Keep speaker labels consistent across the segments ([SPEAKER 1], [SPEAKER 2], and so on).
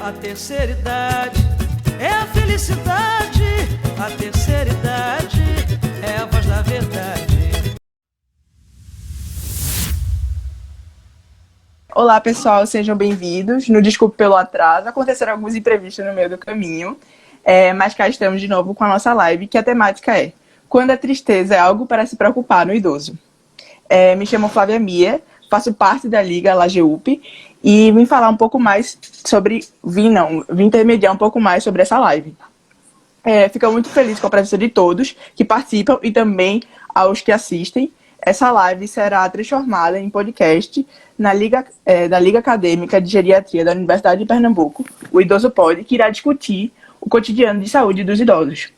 [SPEAKER 1] A terceira idade é a felicidade. A terceira idade é a voz da verdade.
[SPEAKER 2] Olá, pessoal, sejam bem-vindos. No Desculpe pelo Atraso, aconteceram alguns imprevistos no meio do caminho, mas cá estamos de novo com a nossa live, que a temática é Quando a tristeza é algo para se preocupar no idoso. Me chamo Flávia Mia, faço parte da Liga LAGEUP e vim falar um pouco mais sobre... Vim intermediar um pouco mais sobre essa live. Fico muito feliz com a presença de todos que participam e também aos que assistem. Essa live será transformada em podcast da Liga Acadêmica de Geriatria da Universidade de Pernambuco, o Idoso Pod, que irá discutir o cotidiano de saúde dos idosos.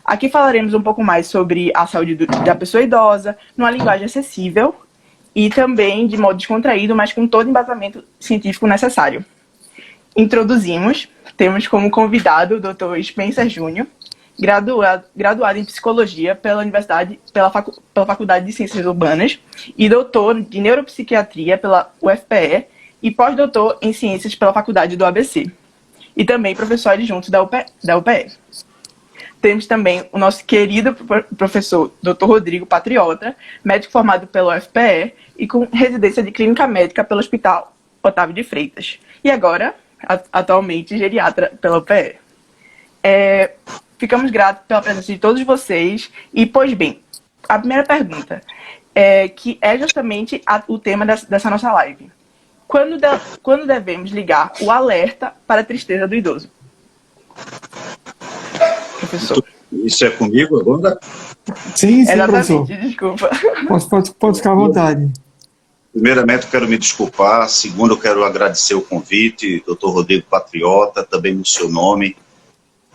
[SPEAKER 2] Aqui falaremos um pouco mais sobre a saúde da pessoa idosa, numa linguagem acessível e também de modo descontraído, mas com todo o embasamento científico necessário. Temos como convidado o Dr. Spencer Júnior, graduado em Psicologia pela Faculdade de Ciências Urbanas e doutor de Neuropsiquiatria pela UFPE e pós-doutor em Ciências pela Faculdade do ABC. E também professor adjunto da UPE. Temos também o nosso querido professor Dr. Rodrigo Patriota, médico formado pela UFPE e com residência de Clínica Médica pelo Hospital Otávio de Freitas. E agora, atualmente, geriatra pela UPE. Ficamos gratos pela presença de todos vocês. E, pois bem, a primeira pergunta, que é justamente o tema dessa nossa live. Quando devemos ligar o alerta para a tristeza do idoso? Professor.
[SPEAKER 3] Isso é comigo agora?
[SPEAKER 4] Sim,
[SPEAKER 2] Exatamente,
[SPEAKER 4] professor.
[SPEAKER 2] Desculpa.
[SPEAKER 4] Pode ficar à vontade.
[SPEAKER 3] Primeiramente, eu quero me desculpar. Segundo, eu quero agradecer o convite, Dr. Rodrigo Patriota, também no seu nome,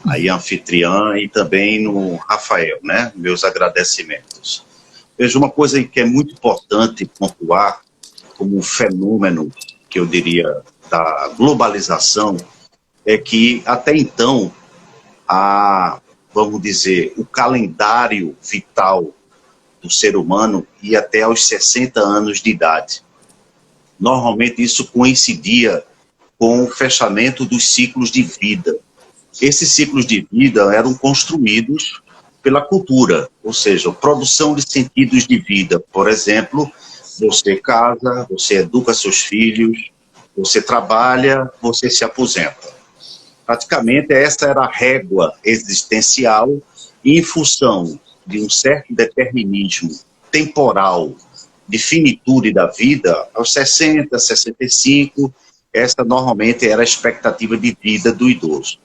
[SPEAKER 3] aí anfitriã, e também no Rafael, né? Meus agradecimentos. Veja, uma coisa que é muito importante pontuar como um fenômeno, que eu diria, da globalização, é que até então, vamos dizer, o calendário vital do ser humano ia até aos 60 anos de idade. Normalmente isso coincidia com o fechamento dos ciclos de vida. Esses ciclos de vida eram construídos pela cultura, ou seja, produção de sentidos de vida. Por exemplo, você casa, você educa seus filhos, você trabalha, você se aposenta. Praticamente essa era a régua existencial e em função de um certo determinismo temporal de finitude da vida, aos 60, 65, essa normalmente era a expectativa de vida do idoso.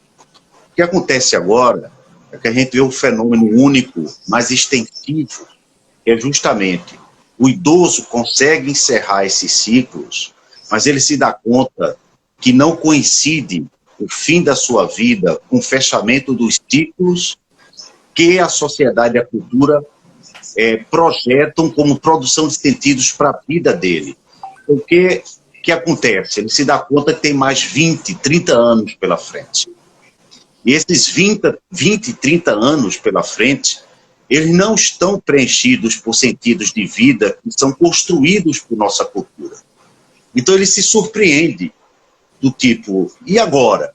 [SPEAKER 3] O que acontece agora é que a gente vê um fenômeno único, mais extensivo, que é justamente o idoso consegue encerrar esses ciclos, mas ele se dá conta que não coincide o fim da sua vida com o fechamento dos ciclos que a sociedade e a cultura projetam como produção de sentidos para a vida dele. O que acontece? Ele se dá conta que tem mais 20, 30 anos pela frente. E esses 20, 30 anos pela frente, eles não estão preenchidos por sentidos de vida que são construídos por nossa cultura. Então ele se surpreende do tipo, e agora?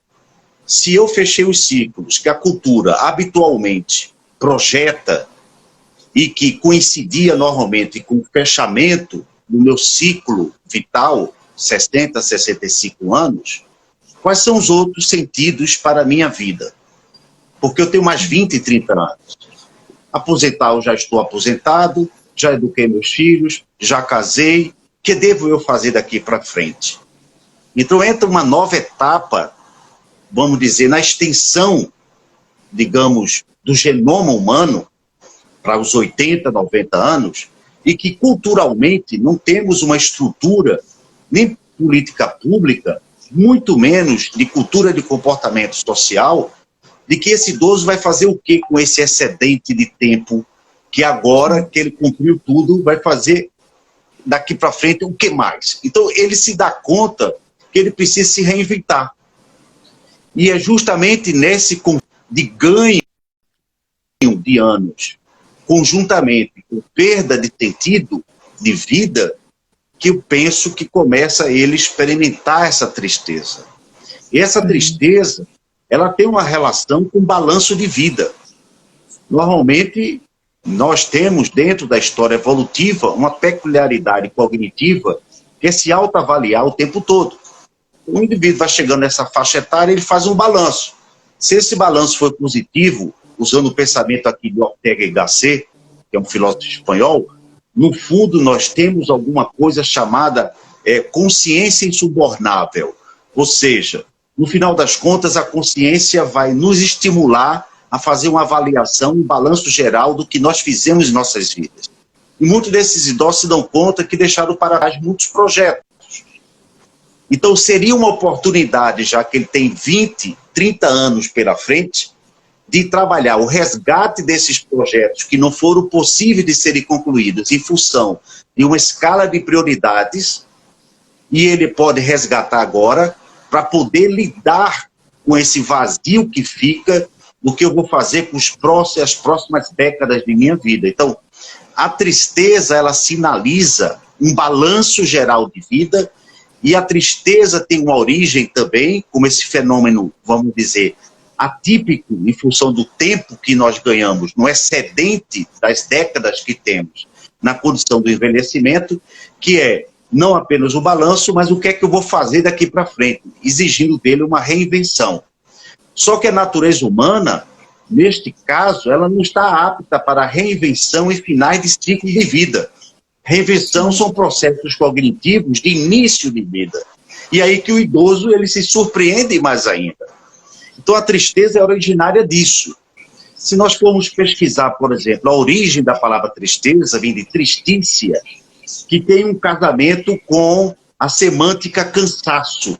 [SPEAKER 3] Se eu fechei os ciclos que a cultura habitualmente projeta e que coincidia normalmente com o fechamento do meu ciclo vital, 60, 65 anos, quais são os outros sentidos para a minha vida? Porque eu tenho mais 20, 30 anos. Aposentar, eu já estou aposentado, já eduquei meus filhos, já casei, o que devo eu fazer daqui para frente? Então entra uma nova etapa, vamos dizer, na extensão, digamos, do genoma humano para os 80, 90 anos, e que culturalmente não temos uma estrutura, nem política pública, muito menos de cultura de comportamento social, de que esse idoso vai fazer o que com esse excedente de tempo, que agora que ele cumpriu tudo, vai fazer daqui para frente o que mais? Então ele se dá conta que ele precisa se reinventar. E é justamente nesse de ganho de anos, conjuntamente com perda de sentido de vida, que eu penso que começa ele a experimentar essa tristeza. E essa tristeza, ela tem uma relação com o balanço de vida. Normalmente, nós temos dentro da história evolutiva uma peculiaridade cognitiva que é se autoavaliar o tempo todo. O indivíduo vai chegando nessa faixa etária, ele faz um balanço. Se esse balanço for positivo, usando o pensamento aqui de Ortega y Gasset, que é um filósofo espanhol, no fundo nós temos alguma coisa chamada consciência insubornável. Ou seja, no final das contas, a consciência vai nos estimular a fazer uma avaliação, um balanço geral do que nós fizemos em nossas vidas. E muitos desses idosos se dão conta que deixaram para trás muitos projetos. Então seria uma oportunidade, já que ele tem 20, 30 anos pela frente, de trabalhar o resgate desses projetos que não foram possíveis de serem concluídos em função de uma escala de prioridades, e ele pode resgatar agora para poder lidar com esse vazio que fica do que eu vou fazer com as próximas décadas de minha vida. Então, a tristeza, ela sinaliza um balanço geral de vida, e a tristeza tem uma origem também, como esse fenômeno, vamos dizer, atípico em função do tempo que nós ganhamos, no excedente das décadas que temos na condição do envelhecimento, que é não apenas o balanço, mas o que é que eu vou fazer daqui para frente, exigindo dele uma reinvenção. Só que a natureza humana, neste caso, ela não está apta para reinvenção e finais de ciclo de vida. Reinvenção são processos cognitivos de início de vida. E aí que o idoso ele se surpreende mais ainda. Então a tristeza é originária disso. Se nós formos pesquisar, por exemplo, a origem da palavra tristeza, vem de tristícia, que tem um casamento com a semântica cansaço.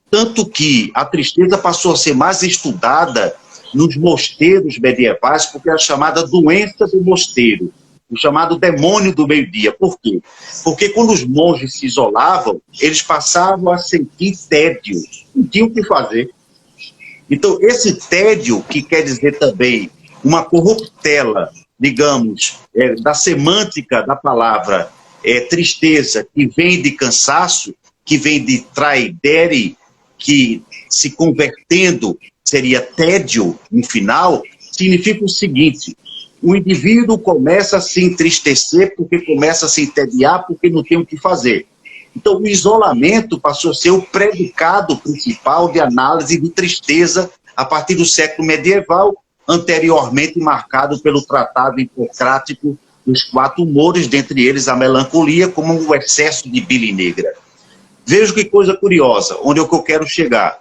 [SPEAKER 3] Tanto que a tristeza passou a ser mais estudada nos mosteiros medievais, porque é a chamada doença do mosteiro, o chamado demônio do meio-dia. Por quê? Porque quando os monges se isolavam, eles passavam a sentir tédio, não tinham o que fazer. Então, esse tédio, que quer dizer também uma corruptela, digamos, da semântica da palavra tristeza, que vem de cansaço, que vem de traidere, que se convertendo seria tédio no final, significa o seguinte: o indivíduo começa a se entristecer porque começa a se entediar porque não tem o que fazer. Então o isolamento passou a ser o predicado principal de análise de tristeza a partir do século medieval, anteriormente marcado pelo tratado hipocrático dos 4 humores, dentre eles a melancolia, como o excesso de bile negra. Veja que coisa curiosa, onde é que eu quero chegar.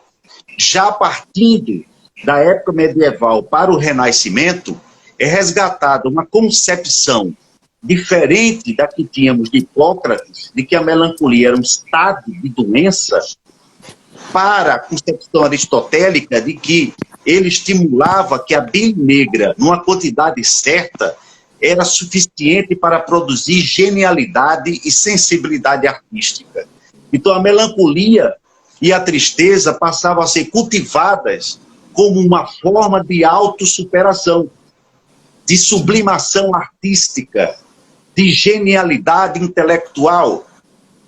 [SPEAKER 3] Já partindo da época medieval para o Renascimento, é resgatada uma concepção diferente da que tínhamos de Hipócrates, de que a melancolia era um estado de doença, para a concepção aristotélica de que ele estimulava que a bile negra, numa quantidade certa, era suficiente para produzir genialidade e sensibilidade artística. Então a melancolia e a tristeza passavam a ser cultivadas como uma forma de autossuperação, de sublimação artística, de genialidade intelectual.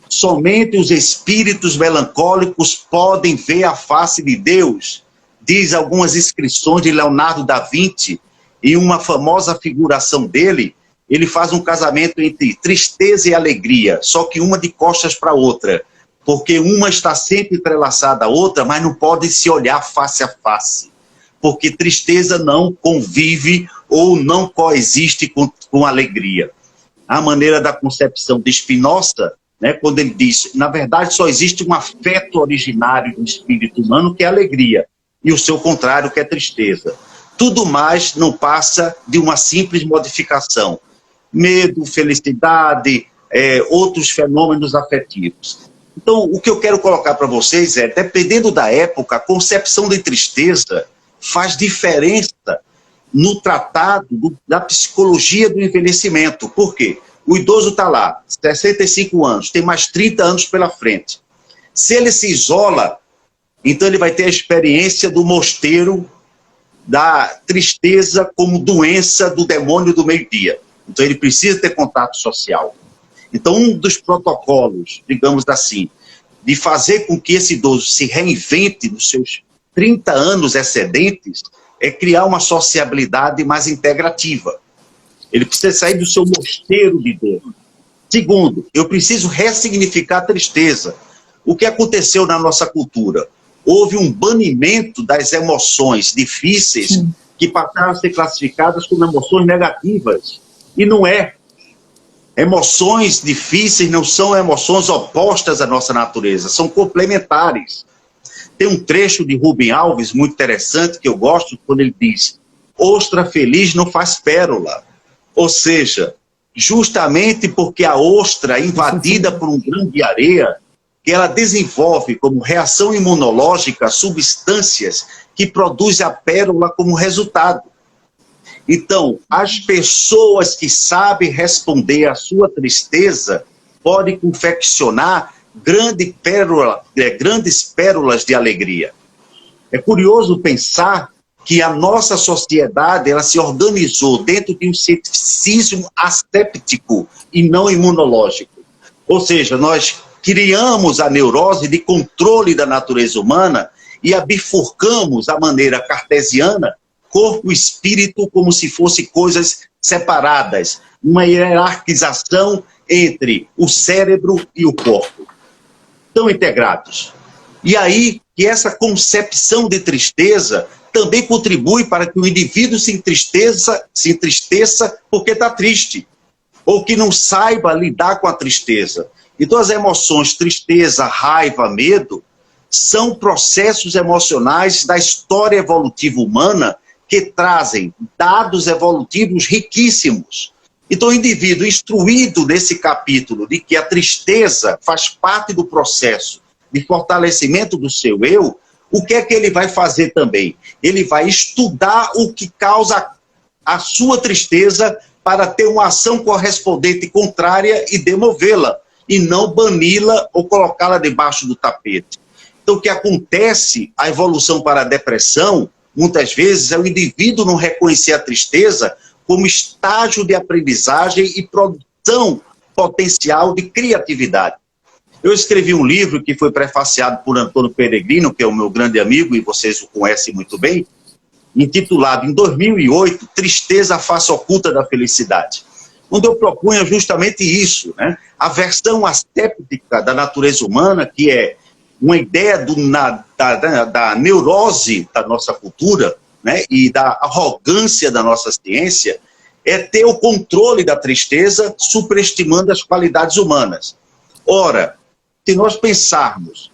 [SPEAKER 3] Somente os espíritos melancólicos podem ver a face de Deus, diz algumas inscrições de Leonardo da Vinci, e uma famosa figuração dele, ele faz um casamento entre tristeza e alegria, só que uma de costas para outra, porque uma está sempre entrelaçada à outra, mas não pode se olhar face a face, porque tristeza não convive ou não coexiste com alegria. A maneira da concepção de Spinoza, né, quando ele diz, na verdade só existe um afeto originário do espírito humano, que é a alegria, e o seu contrário, que é tristeza. Tudo mais não passa de uma simples modificação. Medo, felicidade, outros fenômenos afetivos. Então, o que eu quero colocar para vocês é, dependendo da época, a concepção de tristeza faz diferença no tratado da psicologia do envelhecimento. Por quê? O idoso está lá, 65 anos, tem mais 30 anos pela frente. Se ele se isola, então ele vai ter a experiência do mosteiro, da tristeza como doença do demônio do meio-dia. Então ele precisa ter contato social. Então um dos protocolos, digamos assim, de fazer com que esse idoso se reinvente nos seus 30 anos excedentes, é criar uma sociabilidade mais integrativa. Ele precisa sair do seu mosteiro de dor. Segundo, eu preciso ressignificar a tristeza. O que aconteceu na nossa cultura? Houve um banimento das emoções difíceis que passaram a ser classificadas como emoções negativas. E não é. Emoções difíceis não são emoções opostas à nossa natureza, são complementares. Tem um trecho de Rubem Alves muito interessante que eu gosto, quando ele diz: ostra feliz não faz pérola. Ou seja, justamente porque a ostra é invadida por um grão de areia, que ela desenvolve como reação imunológica substâncias que produzem a pérola como resultado. Então, as pessoas que sabem responder à sua tristeza podem confeccionar grandes pérolas de alegria. É curioso pensar que a nossa sociedade ela se organizou dentro de um ceticismo asséptico e não imunológico. Ou seja, nós criamos a neurose de controle da natureza humana e a bifurcamos a maneira cartesiana, corpo e espírito, como se fossem coisas separadas, uma hierarquização entre o cérebro e o corpo. Estão integrados. E aí, que essa concepção de tristeza também contribui para que o indivíduo se entristeça porque está triste, ou que não saiba lidar com a tristeza. Então, as emoções tristeza, raiva, medo, são processos emocionais da história evolutiva humana que trazem dados evolutivos riquíssimos. Então, o indivíduo instruído nesse capítulo de que a tristeza faz parte do processo de fortalecimento do seu eu, o que é que ele vai fazer também? Ele vai estudar o que causa a sua tristeza para ter uma ação correspondente contrária e demovê-la, e não bani-la ou colocá-la debaixo do tapete. Então, o que acontece, a evolução para a depressão, muitas vezes, é o indivíduo não reconhecer a tristeza como estágio de aprendizagem e produção potencial de criatividade. Eu escrevi um livro que foi prefaciado por Antônio Peregrino, que é o meu grande amigo, e vocês o conhecem muito bem, intitulado, em 2008, Tristeza, a Face Oculta da Felicidade, onde eu propunha justamente isso, né? A versão asséptica da natureza humana, que é uma ideia da neurose da nossa cultura, né? E da arrogância da nossa ciência, é ter o controle da tristeza, superestimando as qualidades humanas. Ora, se nós pensarmos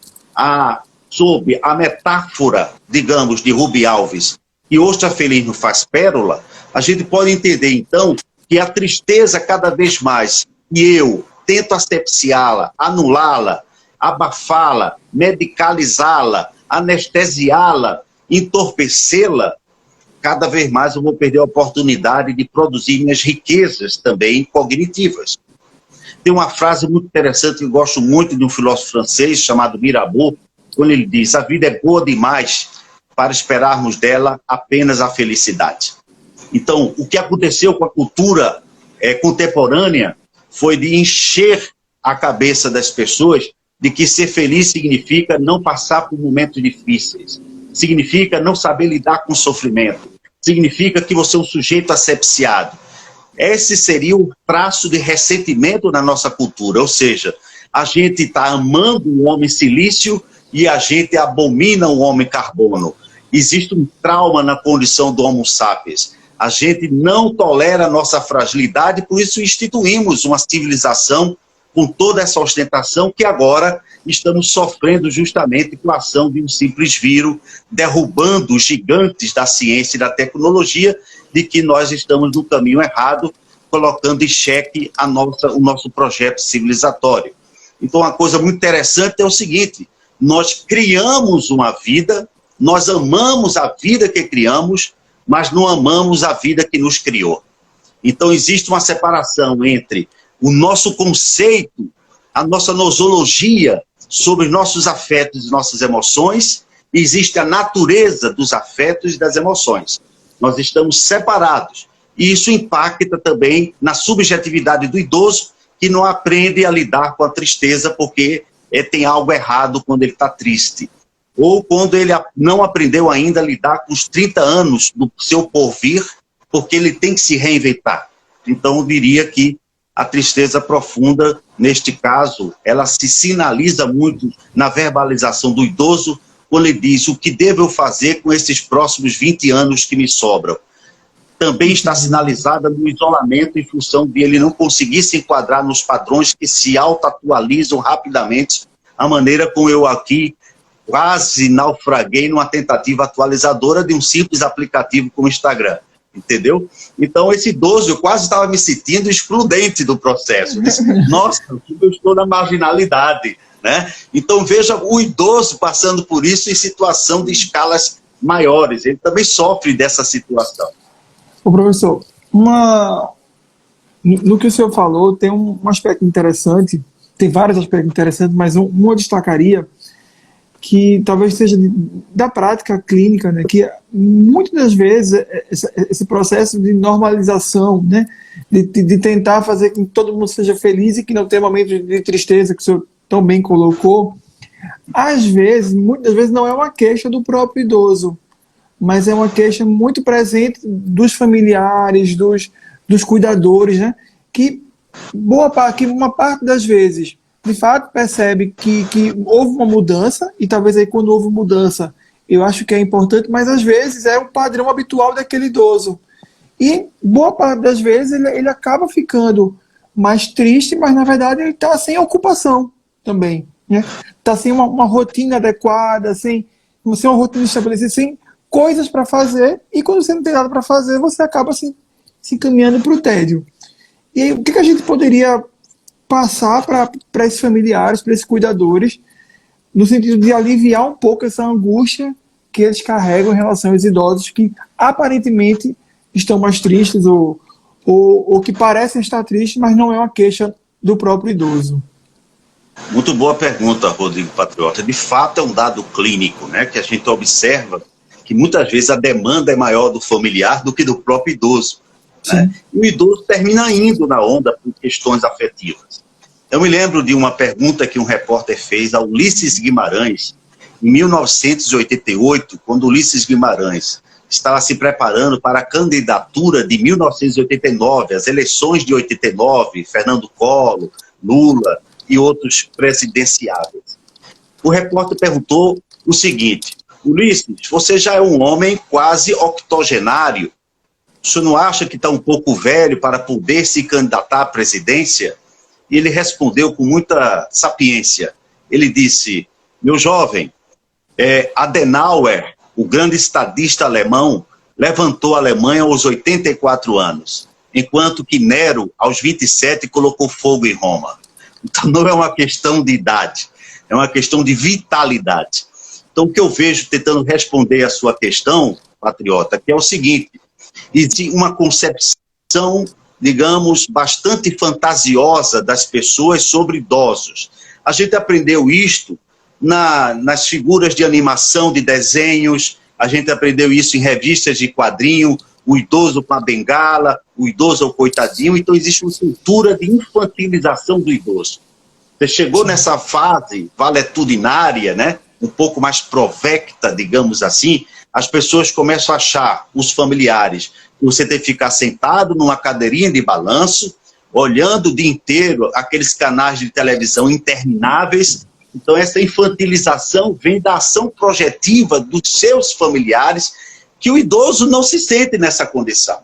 [SPEAKER 3] sobre a metáfora, digamos, de Rubem Alves, que ostra feliz não faz pérola, a gente pode entender, então, que a tristeza cada vez mais, e eu tento asepsiá-la, anulá-la, abafá-la, medicalizá-la, anestesiá-la, entorpecê-la, cada vez mais eu vou perder a oportunidade de produzir minhas riquezas também cognitivas. Tem uma frase muito interessante que eu gosto muito de um filósofo francês chamado Mirabeau, quando ele diz: a vida é boa demais para esperarmos dela apenas a felicidade. Então, o que aconteceu com a cultura contemporânea foi de encher a cabeça das pessoas de que ser feliz significa não passar por momentos difíceis, significa não saber lidar com o sofrimento, significa que você é um sujeito asepsiado. Esse seria o traço de ressentimento na nossa cultura, ou seja, a gente está amando o homem silício e a gente abomina o homem carbono. Existe um trauma na condição do Homo sapiens. A gente não tolera a nossa fragilidade, por isso instituímos uma civilização com toda essa ostentação que agora estamos sofrendo justamente com a ação de um simples vírus, derrubando os gigantes da ciência e da tecnologia, de que nós estamos no caminho errado, colocando em xeque o nosso projeto civilizatório. Então, uma coisa muito interessante é o seguinte: nós criamos uma vida, nós amamos a vida que criamos, mas não amamos a vida que nos criou. Então, existe uma separação entre o nosso conceito, a nossa nosologia sobre nossos afetos e nossas emoções, e existe a natureza dos afetos e das emoções. Nós estamos separados. E isso impacta também na subjetividade do idoso, que não aprende a lidar com a tristeza, porque tem algo errado quando ele está triste. Ou quando ele não aprendeu ainda a lidar com os 30 anos do seu porvir, porque ele tem que se reinventar. Então, eu diria que a tristeza profunda, neste caso, ela se sinaliza muito na verbalização do idoso, quando ele diz: o que devo eu fazer com esses próximos 20 anos que me sobram? Também está sinalizada no isolamento, em função de ele não conseguir se enquadrar nos padrões que se auto-atualizam rapidamente, a maneira como eu aqui quase naufraguei numa tentativa atualizadora de um simples aplicativo como o Instagram, entendeu? Então, esse idoso, eu quase estava me sentindo excludente do processo. Disse, nossa, eu estou na marginalidade, né? Então, veja o idoso passando por isso em situação de escalas maiores. Ele também sofre dessa situação.
[SPEAKER 4] Ô, professor, no que o senhor falou, tem um aspecto interessante, tem vários aspectos interessantes, mas um eu destacaria, que talvez seja da prática clínica, né, que muitas das vezes esse processo de normalização, né, de tentar fazer com que todo mundo seja feliz e que não tenha momentos de tristeza, que o senhor tão bem colocou, às vezes, muitas vezes não é uma queixa do próprio idoso, mas é uma queixa muito presente dos familiares, dos cuidadores, né, que uma parte das vezes de fato percebe que houve uma mudança, e talvez aí quando houve mudança, eu acho que é importante, mas às vezes é o padrão habitual daquele idoso. E boa parte das vezes ele acaba ficando mais triste, mas na verdade ele está sem ocupação também, né? Está sem uma rotina adequada, sem uma rotina estabelecida, sem coisas para fazer, e quando você não tem nada para fazer, você acaba se encaminhando para o tédio. E aí, o que a gente poderia passar para esses familiares, para esses cuidadores, no sentido de aliviar um pouco essa angústia que eles carregam em relação aos idosos que aparentemente estão mais tristes ou que parecem estar tristes, mas não é uma queixa do próprio idoso?
[SPEAKER 3] Muito boa pergunta, Rodrigo Patriota. De fato, é um dado clínico, né, que a gente observa que muitas vezes a demanda é maior do familiar do que do próprio idoso. Né? E o idoso termina indo na onda por questões afetivas. Eu me lembro de uma pergunta que um repórter fez a Ulisses Guimarães, em 1988, quando Ulisses Guimarães estava se preparando para a candidatura de 1989, as eleições de 89, Fernando Collor, Lula e outros presidenciáveis. O repórter perguntou o seguinte: Ulisses, você já é um homem quase octogenário, o senhor não acha que está um pouco velho para poder se candidatar à presidência? E ele respondeu com muita sapiência. Ele disse: meu jovem, Adenauer, o grande estadista alemão, levantou a Alemanha aos 84 anos, enquanto que Nero, aos 27, colocou fogo em Roma. Então não é uma questão de idade, é uma questão de vitalidade. Então o que eu vejo tentando responder a sua questão, patriota, que é o seguinte: existe uma concepção, digamos, bastante fantasiosa das pessoas sobre idosos. A gente aprendeu isto nas figuras de animação, de desenhos, a gente aprendeu isso em revistas de quadrinho, o idoso com a bengala, o idoso é o coitadinho. Então existe uma cultura de infantilização do idoso. Você chegou nessa fase valetudinária, né, um pouco mais provecta, digamos assim, as pessoas começam a achar, os familiares, que você tem que ficar sentado numa cadeirinha de balanço, olhando o dia inteiro aqueles canais de televisão intermináveis. Então essa infantilização vem da ação projetiva dos seus familiares, que o idoso não se sente nessa condição.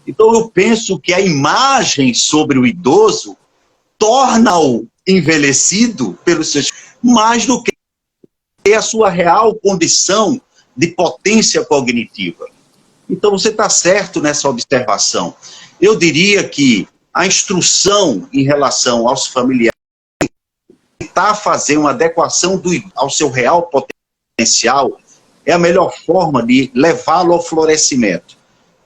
[SPEAKER 3] Então eu penso que a imagem sobre o idoso torna-o envelhecido pelos seus, mais do que a sua real condição de potência cognitiva. Então você está certo nessa observação. Eu diria que a instrução em relação aos familiares, tentar fazer uma adequação ao seu real potencial, é a melhor forma de levá-lo ao florescimento.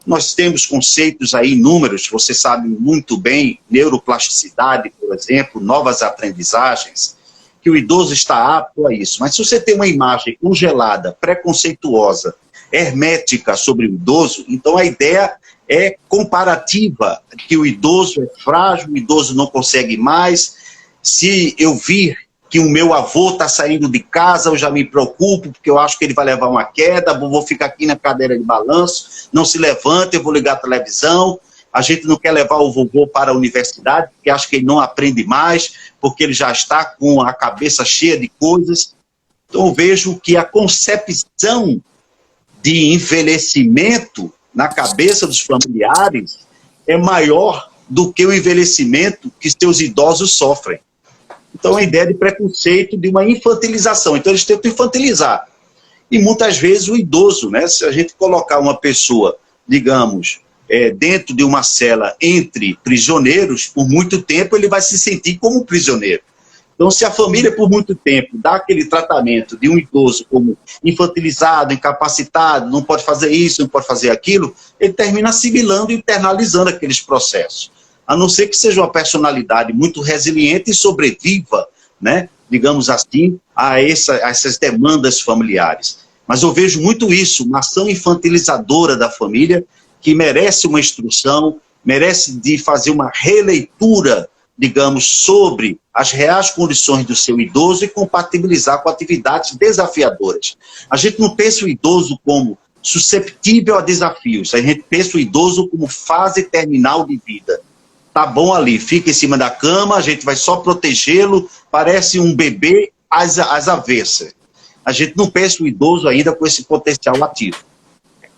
[SPEAKER 3] Nós temos conceitos aí, números, você sabe muito bem, neuroplasticidade, por exemplo, novas aprendizagens, que o idoso está apto a isso. Mas se você tem uma imagem congelada, preconceituosa, hermética sobre o idoso, então a ideia é comparativa, que o idoso é frágil, o idoso não consegue mais. Se eu vir que o meu avô está saindo de casa, eu já me preocupo, porque eu acho que ele vai levar uma queda, vou ficar aqui na cadeira de balanço, não se levanta, eu vou ligar a televisão. A gente não quer levar o vovô para a universidade, porque acha que ele não aprende mais, porque ele já está com a cabeça cheia de coisas. Então eu vejo que a concepção de envelhecimento na cabeça dos familiares é maior do que o envelhecimento que seus idosos sofrem. Então, a ideia de preconceito, de uma infantilização. Então, eles tentam infantilizar. E, muitas vezes, o idoso, né? Se a gente colocar uma pessoa, digamos, dentro de uma cela entre prisioneiros, por muito tempo, ele vai se sentir como um prisioneiro. Então, se a família, por muito tempo, dá aquele tratamento de um idoso como infantilizado, incapacitado, não pode fazer isso, não pode fazer aquilo, ele termina assimilando e internalizando aqueles processos. A não ser que seja uma personalidade muito resiliente e sobreviva, né, digamos assim, a essas demandas familiares. Mas eu vejo muito isso, uma ação infantilizadora da família, que merece uma instrução, merece de fazer uma releitura, digamos, sobre as reais condições do seu idoso e compatibilizar com atividades desafiadoras. A gente não pensa o idoso como susceptível a desafios, a gente pensa o idoso como fase terminal de vida. Tá bom ali, fica em cima da cama, a gente vai só protegê-lo, parece um bebê às avessas. A gente não pensa o idoso ainda com esse potencial ativo.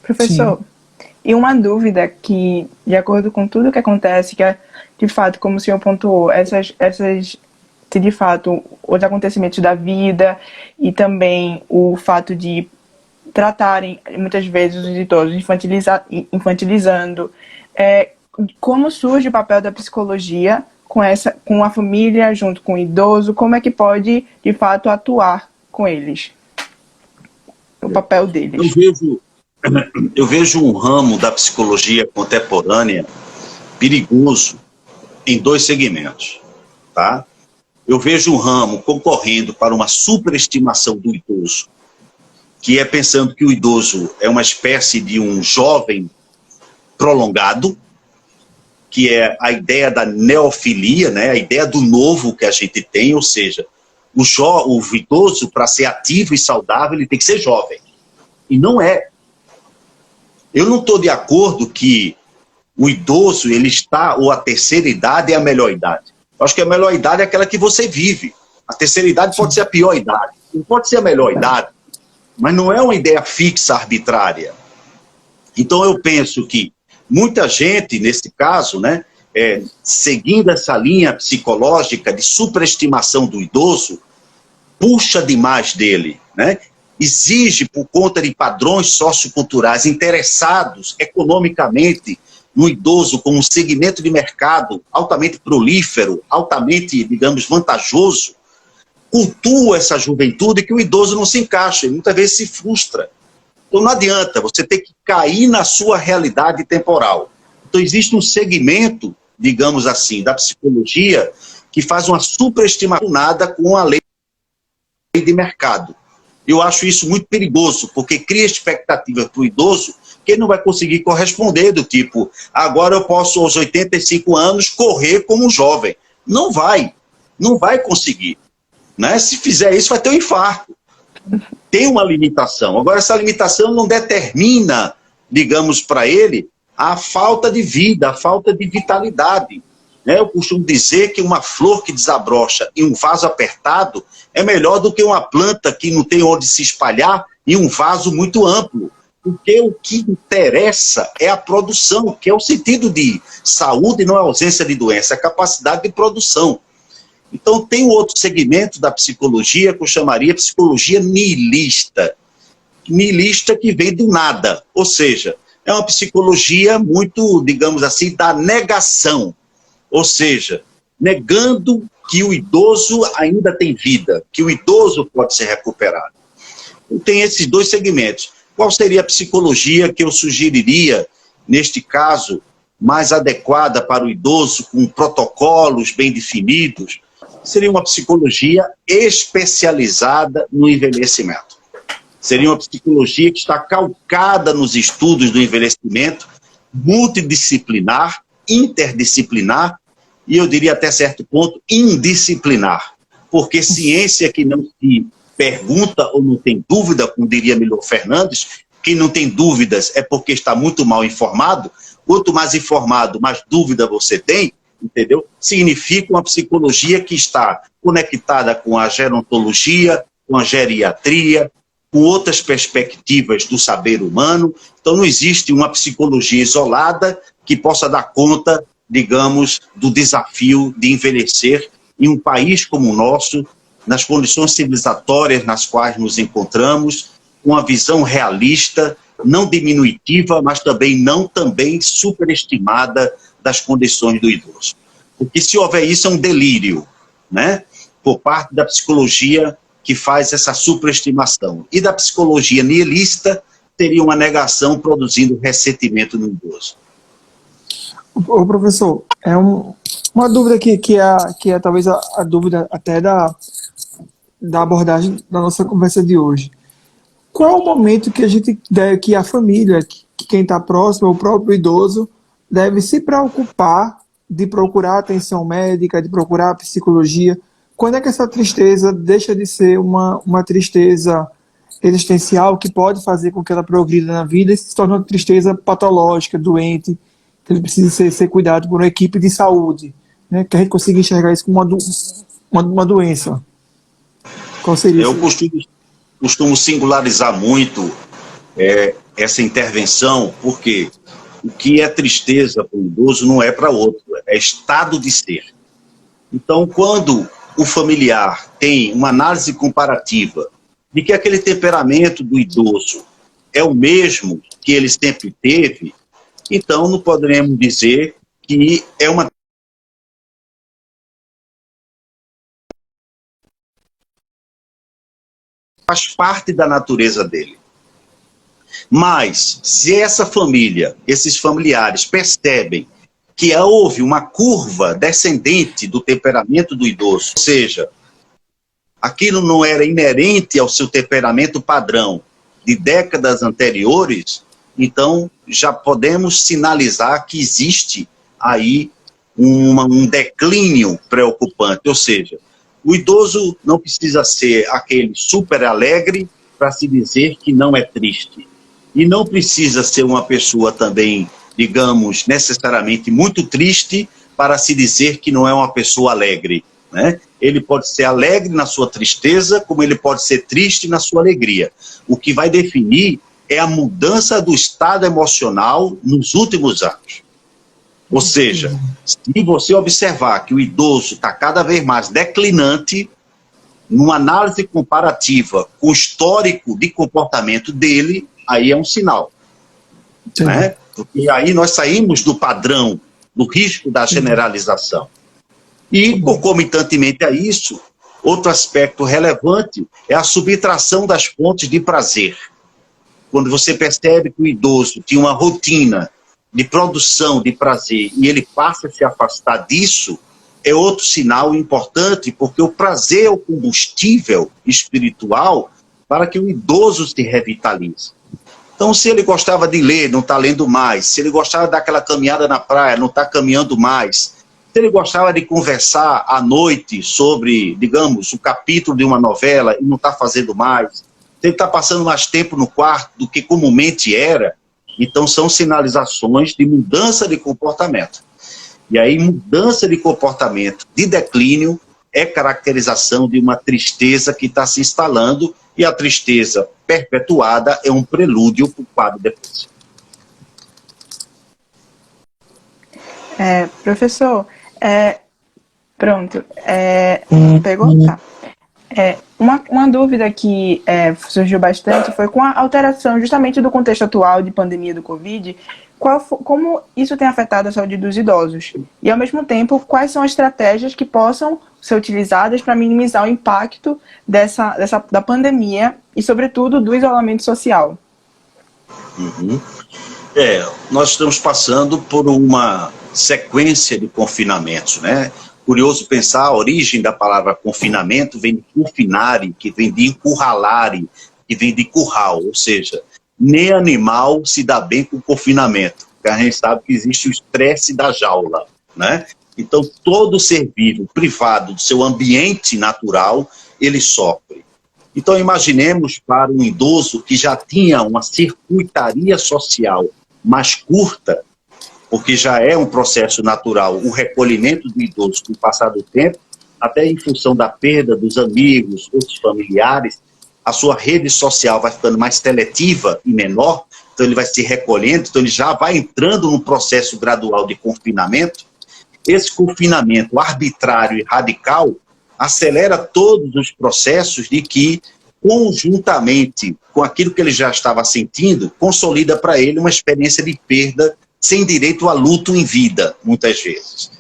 [SPEAKER 2] Professor, sim. E uma dúvida que, de acordo com tudo que acontece, que é, de fato, como o senhor pontuou, que de fato, os acontecimentos da vida e também o fato de tratarem, muitas vezes, os idosos infantilizando, como surge o papel da psicologia com a família, junto com o idoso, como é que pode, de fato, atuar com eles? O papel deles.
[SPEAKER 3] Eu vejo um ramo da psicologia contemporânea perigoso em dois segmentos, tá? Eu vejo um ramo concorrendo para uma superestimação do idoso, que é pensando que o idoso é uma espécie de um jovem prolongado, que é a ideia da neofilia, né? A ideia do novo que a gente tem, ou seja, o idoso, para ser ativo e saudável, ele tem que ser jovem. E não é. Eu não estou de acordo que o idoso, ou a terceira idade é a melhor idade. Eu acho que a melhor idade é aquela que você vive. A terceira idade pode ser a pior idade, não pode ser a melhor idade, mas não é uma ideia fixa, arbitrária. Então eu penso que muita gente, nesse caso, né, seguindo essa linha psicológica de superestimação do idoso, puxa demais dele, né? Exige, por conta de padrões socioculturais interessados economicamente no idoso como um segmento de mercado altamente prolífero, altamente, digamos, vantajoso, cultua essa juventude que o idoso não se encaixa e muitas vezes se frustra. Então não adianta, você tem que cair na sua realidade temporal. Então existe um segmento, digamos assim, da psicologia que faz uma superestimação nada com a lei de mercado. Eu acho isso muito perigoso, porque cria expectativa para o idoso que ele não vai conseguir corresponder, do tipo, agora eu posso aos 85 anos correr como um jovem. Não vai conseguir. Né? Se fizer isso vai ter um infarto. Tem uma limitação. Agora, essa limitação não determina, digamos, para ele, a falta de vida, a falta de vitalidade. Né? Eu costumo dizer que uma flor que desabrocha em um vaso apertado é melhor do que uma planta que não tem onde se espalhar em um vaso muito amplo. Porque o que interessa é a produção, que é o sentido de saúde, não é ausência de doença, é a capacidade de produção. Então, tem um outro segmento da psicologia que eu chamaria psicologia nihilista. Nihilista que vem do nada. Ou seja, é uma psicologia muito, digamos assim, da negação. Ou seja, negando que o idoso ainda tem vida, que o idoso pode ser recuperado. Tem esses dois segmentos. Qual seria a psicologia que eu sugeriria, neste caso, mais adequada para o idoso, com protocolos bem definidos? Seria uma psicologia especializada no envelhecimento. Seria uma psicologia que está calcada nos estudos do envelhecimento, multidisciplinar, interdisciplinar e, eu diria até certo ponto, indisciplinar. porque ciência que não se pergunta ou não tem dúvida, como diria Milor Fernandes, quem não tem dúvidas é porque está muito mal informado. Quanto mais informado, mais dúvida você tem, entendeu? Significa uma psicologia que está conectada com a gerontologia, com a geriatria, com outras perspectivas do saber humano. Então não existe uma psicologia isolada que possa dar conta, digamos, do desafio de envelhecer em um país como o nosso, nas condições civilizatórias nas quais nos encontramos, com uma visão realista, não diminutiva, mas também não superestimada das condições do idoso. Porque se houver isso é um delírio, né? Por parte da psicologia que faz essa superestimação. E da psicologia nihilista teria uma negação produzindo ressentimento no idoso.
[SPEAKER 4] Ô, professor, uma dúvida que é talvez a dúvida até da abordagem da nossa conversa de hoje. Qual é o momento que a gente deve, que a família, que quem está próximo, o próprio idoso, deve se preocupar de procurar atenção médica, de procurar psicologia? Quando é que essa tristeza deixa de ser uma tristeza existencial que pode fazer com que ela progrida na vida e se torne uma tristeza patológica, doente, que ele precisa ser cuidado por uma equipe de saúde, né? Que a gente consiga enxergar isso como uma doença? Qual seria isso?
[SPEAKER 3] Eu costumo singularizar muito essa intervenção, porque o que é tristeza para o idoso não é para outro, é estado de ser. Então, quando o familiar tem uma análise comparativa de que aquele temperamento do idoso é o mesmo que ele sempre teve, então não poderemos dizer que é uma faz parte da natureza dele. Mas, se essa família, esses familiares percebem que houve uma curva descendente do temperamento do idoso, ou seja, aquilo não era inerente ao seu temperamento padrão de décadas anteriores, então já podemos sinalizar que existe aí um declínio preocupante, ou seja, o idoso não precisa ser aquele super alegre para se dizer que não é triste. E não precisa ser uma pessoa também, digamos, necessariamente muito triste para se dizer que não é uma pessoa alegre, né? Ele pode ser alegre na sua tristeza, como ele pode ser triste na sua alegria. O que vai definir é a mudança do estado emocional nos últimos anos. Ou seja, se você observar que o idoso está cada vez mais declinante, numa análise comparativa com o histórico de comportamento dele, aí é um sinal. Né? Porque aí nós saímos do padrão, do risco da generalização. E, concomitantemente a isso, outro aspecto relevante é a subtração das fontes de prazer. Quando você percebe que o idoso tinha uma rotina de produção de prazer e ele passa a se afastar disso, é outro sinal importante, porque o prazer é o combustível espiritual para que o idoso se revitalize. Então, se ele gostava de ler, não está lendo mais. Se ele gostava daquela caminhada na praia, não está caminhando mais. Se ele gostava de conversar à noite sobre, digamos, o capítulo de uma novela e não está fazendo mais. Se ele está passando mais tempo no quarto do que comumente era, então são sinalizações de mudança de comportamento. E aí, mudança de comportamento de declínio é caracterização de uma tristeza que está se instalando, e a tristeza perpetuada é um prelúdio para o quadro depressivo.
[SPEAKER 2] Professor, pronto. Pegou? Tá. Uma dúvida que surgiu bastante foi com a alteração justamente do contexto atual de pandemia do Covid, como isso tem afetado a saúde dos idosos? E, ao mesmo tempo, quais são as estratégias que possam ser utilizadas para minimizar o impacto da pandemia e, sobretudo, do isolamento social?
[SPEAKER 3] Nós estamos passando por uma sequência de confinamentos, né? Curioso pensar, a origem da palavra confinamento vem de confinare, que vem de encurralare, que vem de curral, ou seja, nem animal se dá bem com o confinamento, porque a gente sabe que existe o estresse da jaula, né? Então, todo ser vivo privado do seu ambiente natural, ele sofre. Então, imaginemos para um idoso que já tinha uma circuitaria social mais curta, porque já é um processo natural, o recolhimento do idoso com o passar do tempo, até em função da perda dos amigos, outros familiares, a sua rede social vai ficando mais seletiva e menor, então ele vai se recolhendo, então ele já vai entrando num processo gradual de confinamento. Esse confinamento arbitrário e radical acelera todos os processos de que, conjuntamente com aquilo que ele já estava sentindo, consolida para ele uma experiência de perda sem direito a luto em vida, muitas vezes.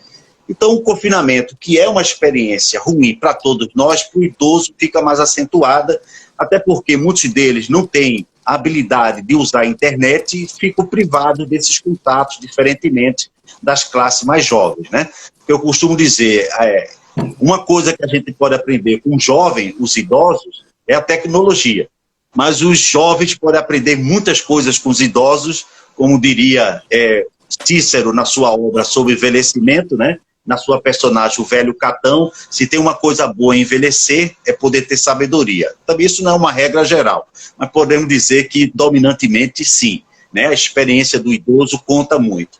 [SPEAKER 3] Então, o confinamento, que é uma experiência ruim para todos nós, para o idoso fica mais acentuada, até porque muitos deles não têm a habilidade de usar a internet e ficam privados desses contatos, diferentemente das classes mais jovens, né? Eu costumo dizer, uma coisa que a gente pode aprender com os jovens, os idosos, é a tecnologia. Mas os jovens podem aprender muitas coisas com os idosos, como diria Cícero na sua obra sobre envelhecimento, né? Na sua personagem, o velho Catão, se tem uma coisa boa em envelhecer, é poder ter sabedoria. Também isso não é uma regra geral, mas podemos dizer que, dominantemente, sim, né? A experiência do idoso conta muito.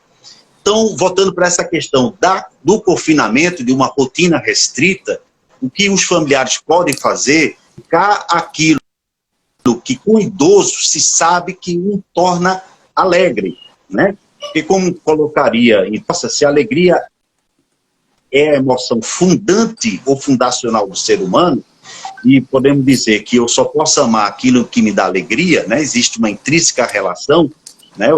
[SPEAKER 3] Então, voltando para essa questão do confinamento, de uma rotina restrita, o que os familiares podem fazer, ficar aquilo que com o idoso se sabe que o torna alegre, né? Porque como colocaria, se a alegria é a emoção fundante ou fundacional do ser humano, e podemos dizer que eu só posso amar aquilo que me dá alegria, né? Existe uma intrínseca relação, né?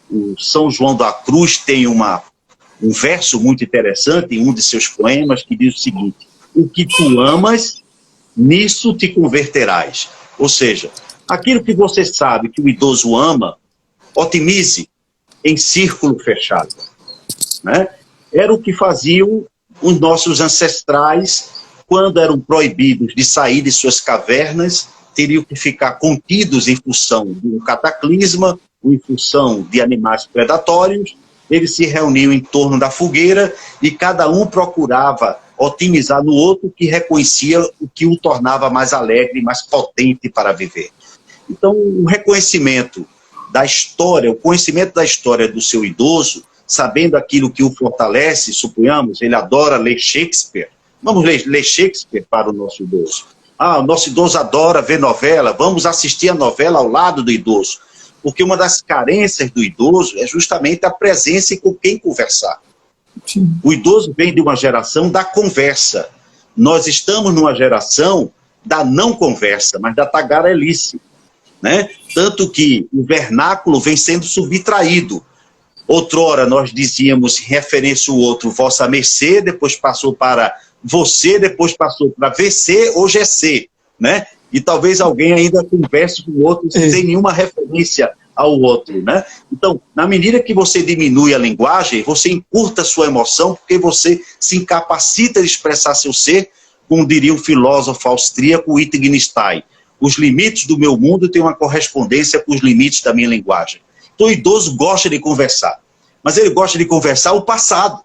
[SPEAKER 3] O São João da Cruz tem um verso muito interessante em um de seus poemas que diz o seguinte: o que tu amas, nisso te converterás. Ou seja, aquilo que você sabe que o idoso ama, otimize em círculo fechado, né? Era o que faziam os nossos ancestrais quando eram proibidos de sair de suas cavernas, teriam que ficar contidos em função de um cataclisma, ou em função de animais predatórios. Eles se reuniam em torno da fogueira e cada um procurava otimizar no outro, que reconhecia o que o tornava mais alegre, mais potente para viver. Então, o reconhecimento da história, o conhecimento da história do seu idoso, sabendo aquilo que o fortalece, suponhamos, ele adora ler Shakespeare, vamos ler Shakespeare para o nosso idoso. O nosso idoso adora ver novela, vamos assistir a novela ao lado do idoso, porque uma das carências do idoso é justamente a presença e com quem conversar. Sim. O idoso vem de uma geração da conversa. Nós estamos numa geração da não conversa, mas da tagarelice, né? Tanto que o vernáculo vem sendo subtraído. Outrora nós dizíamos, referência o outro, vossa mercê, depois passou para você, depois passou para VC ou GC, né? E talvez alguém ainda converse com o outro sem nenhuma referência ao outro, né? Então, na medida que você diminui a linguagem, você encurta a sua emoção, porque você se incapacita de expressar seu ser, como diria o filósofo austríaco Wittgenstein. Os limites do meu mundo têm uma correspondência com os limites da minha linguagem. Então, o idoso gosta de conversar, mas ele gosta de conversar o passado,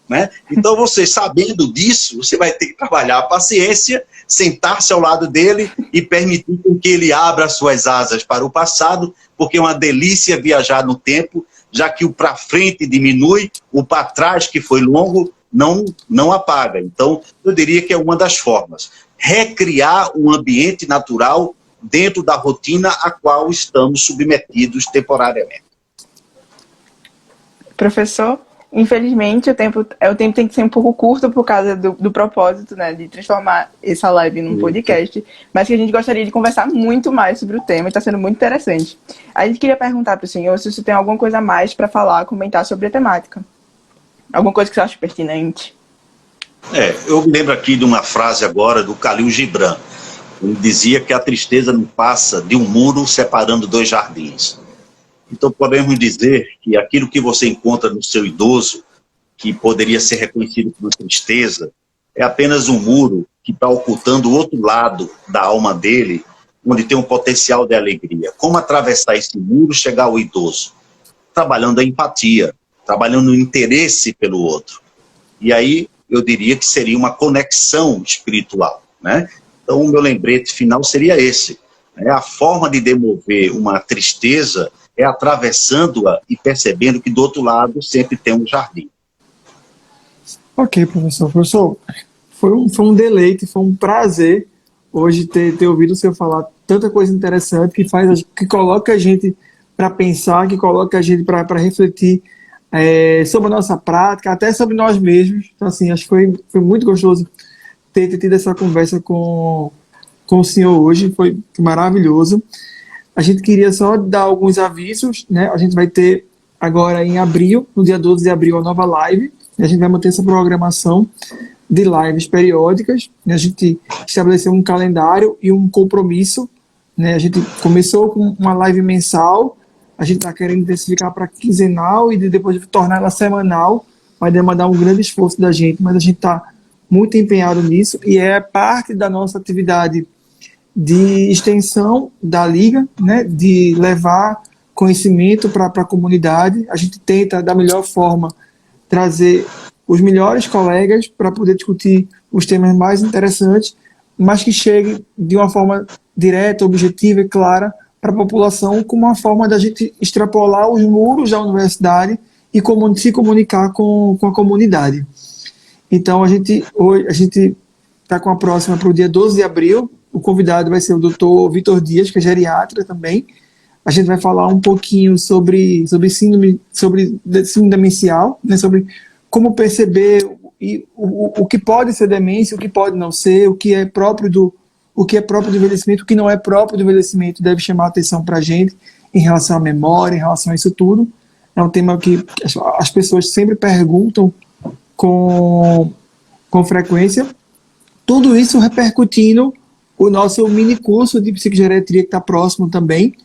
[SPEAKER 3] né? Então, você sabendo disso, você vai ter que trabalhar a paciência, sentar-se ao lado dele e permitir que ele abra suas asas para o passado, porque é uma delícia viajar no tempo, já que o para frente diminui, o para trás, que foi longo, não apaga. Então, eu diria que é uma das formas. Recriar um ambiente natural dentro da rotina a qual estamos submetidos temporariamente.
[SPEAKER 2] Professor, infelizmente o tempo tem que ser um pouco curto por causa do propósito, né, de transformar essa live num podcast, mas que a gente gostaria de conversar muito mais sobre o tema e está sendo muito interessante. A gente queria perguntar para o senhor se você tem alguma coisa a mais para falar, comentar sobre a temática. Alguma coisa que você acha pertinente?
[SPEAKER 3] Eu me lembro aqui de uma frase agora do Khalil Gibran. Ele dizia que a tristeza não passa de um muro separando dois jardins. Então, podemos dizer que aquilo que você encontra no seu idoso, que poderia ser reconhecido como tristeza, é apenas um muro que está ocultando o outro lado da alma dele, onde tem um potencial de alegria. Como atravessar esse muro e chegar ao idoso? Trabalhando a empatia, trabalhando o interesse pelo outro. E aí eu diria que seria uma conexão espiritual, né? Então o meu lembrete final seria esse, né? A forma de demover uma tristeza é atravessando-a e percebendo que do outro lado sempre tem um jardim.
[SPEAKER 4] Ok, professor. Professor, foi um deleite, foi um prazer hoje ter ouvido o senhor falar tanta coisa interessante que coloca a gente para pensar, que coloca a gente para refletir sobre a nossa prática, até sobre nós mesmos. Então, assim, acho que foi muito gostoso ter tido essa conversa com o senhor hoje, foi maravilhoso. A gente queria só dar alguns avisos, né? A gente vai ter agora em abril, no dia 12 de abril, a nova live. A gente vai manter essa programação de lives periódicas. A gente estabeleceu um calendário e um compromisso, né? A gente começou com uma live mensal, a gente está querendo intensificar para quinzenal e depois de tornar ela semanal. Vai demandar um grande esforço da gente, mas a gente está muito empenhado nisso e é parte da nossa atividade de extensão da Liga, né? De levar conhecimento para a comunidade. A gente tenta, da melhor forma, trazer os melhores colegas para poder discutir os temas mais interessantes, mas que chegue de uma forma direta, objetiva e clara para a população, como uma forma da gente extrapolar os muros da universidade e se comunicar com a comunidade. Então, hoje a gente está com a próxima para o dia 12 de abril. O convidado vai ser o Dr. Vitor Dias, que é geriatra também. A gente vai falar um pouquinho sobre síndrome demencial, né, sobre como perceber o que pode ser demência, o que pode não ser, o que é próprio do envelhecimento, o que não é próprio do envelhecimento deve chamar a atenção para a gente em relação à memória, em relação a isso tudo. É um tema que as pessoas sempre perguntam com frequência. Tudo isso repercutindo o nosso mini curso de psicogeriatria que está próximo também,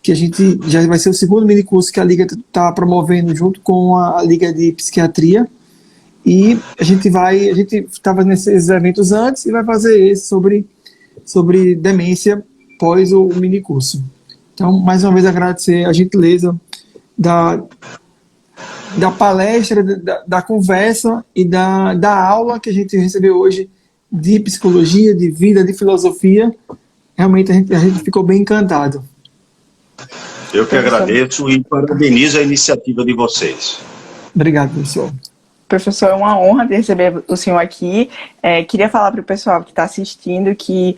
[SPEAKER 4] que a gente já vai ser o segundo mini curso que a Liga está promovendo junto com a Liga de Psiquiatria. E a gente estava nesses eventos antes e vai fazer esse sobre demência pós o mini curso. Então, mais uma vez, agradecer a gentileza da palestra, da conversa e da aula que a gente recebeu hoje de psicologia, de vida, de filosofia. Realmente a gente ficou bem encantado.
[SPEAKER 3] Eu que agradeço e parabenizo a iniciativa de vocês.
[SPEAKER 4] Obrigado, professor.
[SPEAKER 2] Professor, é uma honra receber o senhor aqui. Queria falar para o pessoal que está assistindo que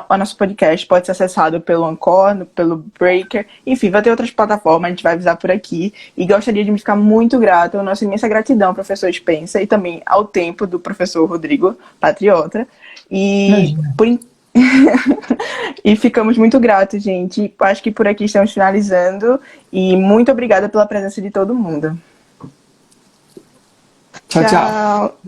[SPEAKER 2] o nosso podcast pode ser acessado pelo Anchor, pelo Breaker, enfim, vai ter outras plataformas, a gente vai avisar por aqui. E gostaria de me ficar muito grata, a nossa imensa gratidão ao professor Spencer e também ao tempo do professor Rodrigo Patriota. E e ficamos muito gratos, gente. Acho que por aqui estamos finalizando. E muito obrigada pela presença de todo mundo.
[SPEAKER 4] Tchau, tchau.